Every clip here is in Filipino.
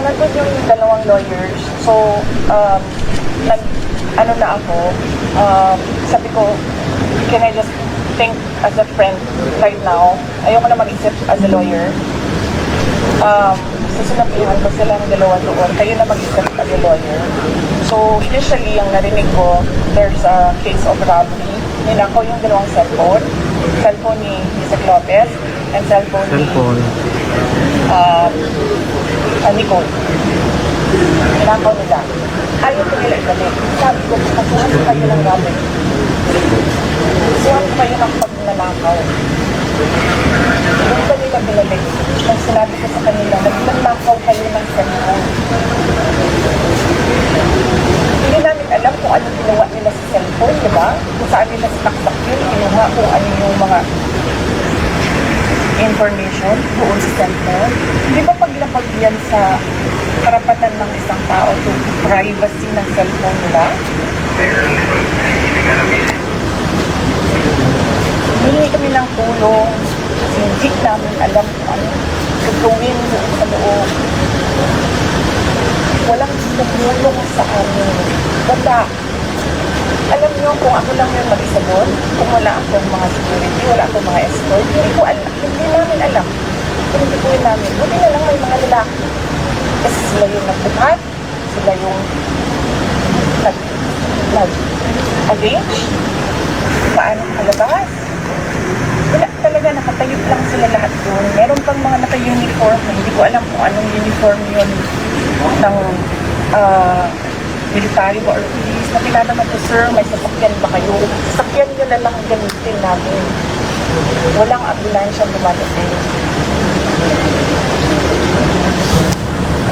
Nandun yung dalawang lawyers. So, ano na ako, sabi ko, can I just think as a friend right now? Ayoko na mag-isip as a lawyer. Sasinabihan ko silang dalawa doon, kayo na mag-isip as a lawyer. So, initially, ang narinig ko, there's a case of robbery. Ninakaw yung dalawang cellphone ni Isaac Lopez, and cellphone ni Nicole. Ninakaw nila. Ayaw ko nila ibalik. Sabi ko, kasuhan ko kayo ng robbery. Kasuhan ko kayo ng pagnanakaw. Hindi ko nila binalik. Nang sinabi ko sa kanila, nagnanakaw kayo ng cellphone. Hindi namin alam kung ano ginawa nila sa cellphone, di ba? Kung saan nila sinaksak yun, kinuha kung ano yung mga information doon sa cellphone. Hindi ba pag napag yan sa karapatan ng isang tao to privacy ng cellphone nila? Hindi kami ng tulong. Hindi namin alam kung ano gagawin doon sa loob. Walang tumulong sa amin. Wala. Alam niyo kung ako lang yung mag-isa doon, kung wala akong mga security, wala akong mga escort, hindi ko alam. Hindi namin alam. Hindi ko namin. Buti na lang may mga lalaki. Kasi sila yung nagbuhat, sila yung nag-arrange, paano kalabas. Wala talaga, nakatayo lang sila lahat doon. Meron pang mga naka-uniform, hindi ko alam kung anong uniform yun ng military ba or police. Na tinatanong ko, sir, may sasakyan ba kayo? Sasakyan nyo na lang gamitin namin. Walang ambulansya dumadating.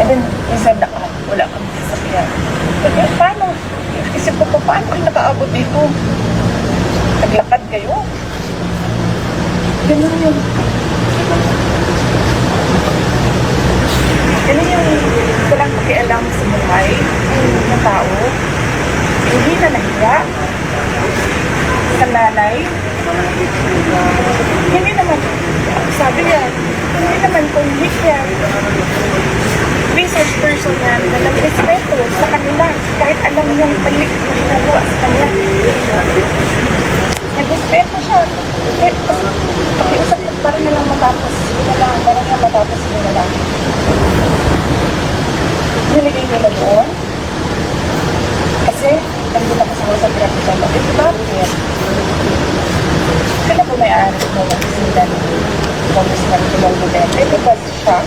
And then, he said na, wala kang sasakyan. Pero paano? Isip ko pa, paano kayo nakaabot dito? Naglakad kayo? Ganun yun. Ganun yung walang pakialam sa buhay ng tao. Hindi na nahiya sa nanay. Hindi naman, sabi niya, hindi naman convict yan. Research person yan na nag-respeto sa kanila kahit alam niyang balik na ginagawa sa kanya. Nag-respeto siya. Pakiusap ko parang na lang matapos. Parang na matapos nila lang. Niligay nila doon. Kasi, nandun ako sa mga sabi natin sa mga. Eh, bakit? Sila po may-ari mo ng sila ni Congressman Tulong Duterte because siya,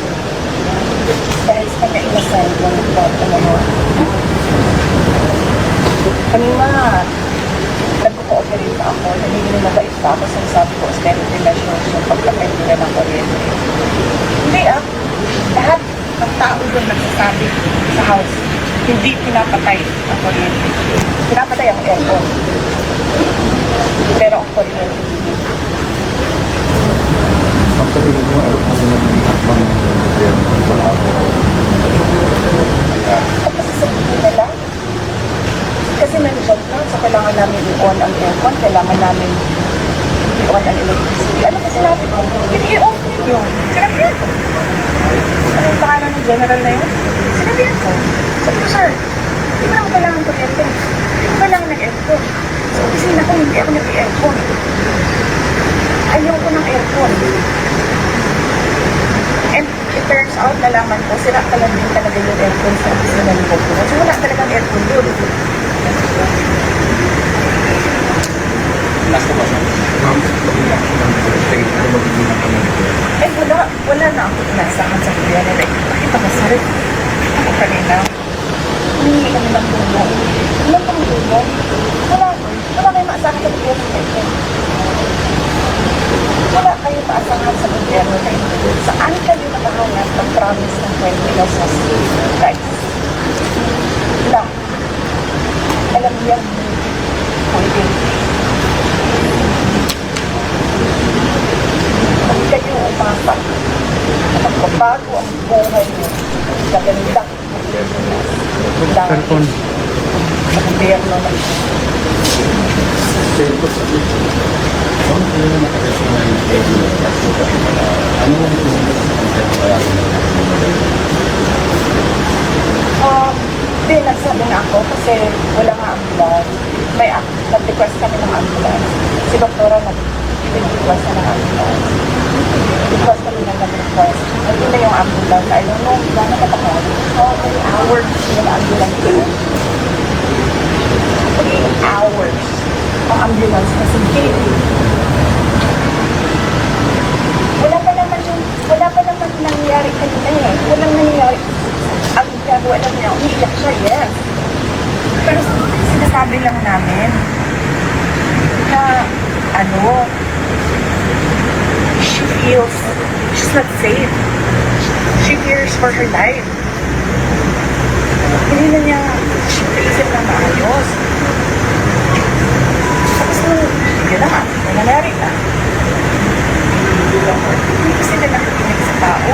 dahil sa kanya inasal yung mga kanina, nagpo-cooperate ako, nagiging mabait pa ako sa sabi ko, austerity measures yung pagkakay nila ng kuryente. Hindi lahat ng tao doon nagsasabi sa house, hindi pinapatay ang kuryente. Pinapatay ang aircon. Pero ang kuryente. Ang sabihin mo, ano nag-iakbang ng gobyerno sa ako? Kasi sabihin nila, kasi nandiyan na, so kailangan namin i-on ang aircon, kailangan namin i-on ang electricity. Ano kasi sinabi ko? I-off ninyo. Sinabihan ko. Ano yung pangalan ng general na yun? Sinabihan ko. Sabi ko, sir, hindi mo naman kailangan kuryente. Hindi mo kailangan ng aircon. Sa opisina ko, hindi ako nag-aircon. Ayaw ko ng aircon. And it turns out, nalaman ko, sira pala din talaga yung aircon sa opisina ng Bogor. So wala talagang aircon doon. Last ko ba siya? Eh wala na ako inasahan sa gobyerno. Nakita ko, sir, ako kanina, humingi kami ng tulong. Walang pang tulong. Wala kayo maasahan sa gobyerno na ito. Wala kayo maasahan sa gobyerno na ito. Saan kayo nakahanap ng promise ng 20 pesos price? Wala. Alam niya, pwede. Kung kayo umasa, magpapago ang buhay mo sa ganda Cellphone. sa gobyerno na ito. Siyempre, sabi ko, ano yung nakakasama yung Ano yung kaya Hindi, nagsabi na ako kasi wala nga ambulance. Nag-request kami ng ambulance. Si doktora nag-request na ng ambulance. Request kami na nag-request. Hindi na yung ambulance. I don't know, gano'n ka pa how many hours yung ambulance yun? 3 hours ang ambulance kasi wala pa naman nangyayari kanina eh. Walang nangyayari. Ang gagawa lang niya, umiiyak siya, yes. Pero sinasabi lang namin na she's not safe. She fears for her life. Hindi na niya isip na maayos. Tapos sige na nga, nangyari na. Hindi kasi na nakikinig sa tao.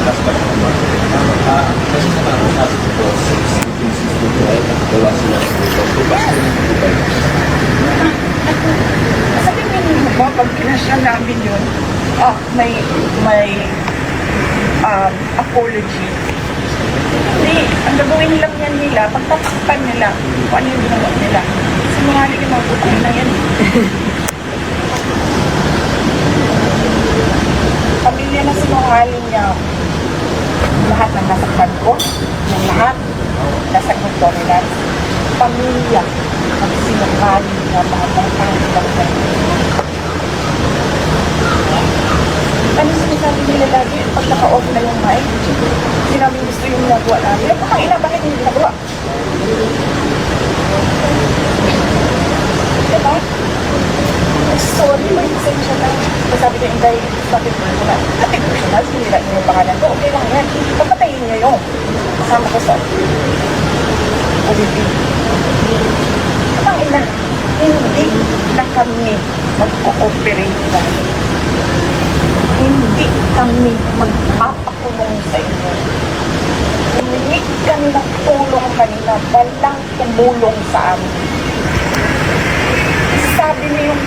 last pa lang naman. Kasi sa mga sabi ko, 1662 gawa sila sa dito. Bukas ko yung Dubai. Sabi niyo mo, pag kinasya namin yun, may apology. Hindi, ang gagawin lang yan nila, pagtatakpan nila kung ano yung ginawa nila. Sinungaling yung mga buhay na yan. Pamilya na sinungaling niya. Lahat ng nasaktan ko, ng lahat, nasa good dominance. Pamilya, ang sinungaling niya, mga pangkalang lang. Ano sinasabi nila lagi? Pag naka-off na yung mic, sinabi gusto yung nagawa namin. Ay, pakina, bakit hindi nagawa? Diba? Sorry, may pasensya na. Sabi ko, hindi, bakit personal? Bakit personal? Sinira niyo yung pangalan ko. Okay lang yan. Pagpatayin niyo yung kasama ko sa Olympic. Kapag hindi na kami mag-cooperate na. Hindi kami magpapakulong sa inyo. Hindi kami ng tulong kanina, walang tumulong sa amin. Sabi niyo yung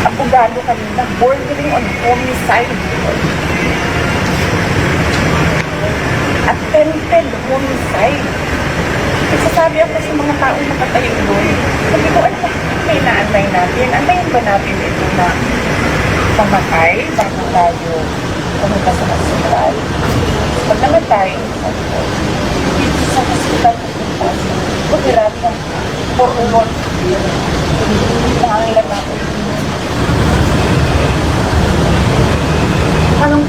abogado kanina, bordering on homicide. Attempted homicide. Nagsasabi ako sa mga taong nakatayo doon. Sabi ko, ano ba may naantay natin? Antayin ba natin ito na mamatay bago tayo pumunta sa hospital? Pag namatay, sa hospital pagkirap ng porulot. Nangangilan natin.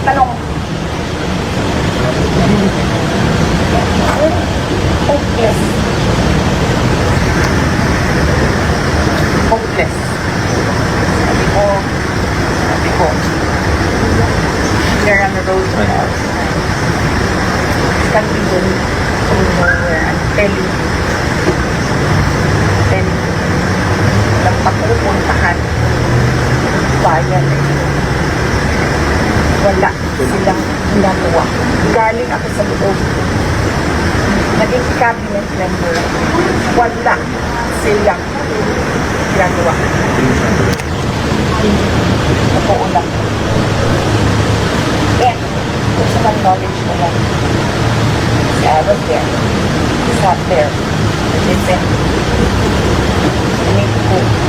Tanong. Hopeless. Hopeless. Sabi ko, we're on the road to hell. Can't be going to nowhere. I'm telling you. Then, nagpapupuntahan bayan eh. Wala silang ginagawa. Galing ako sa loob. Naging cabinet member. Wala silang ginagawa. Totoo lang. And, personal knowledge mo lang. Si I was there. Sat there. Listen. Need to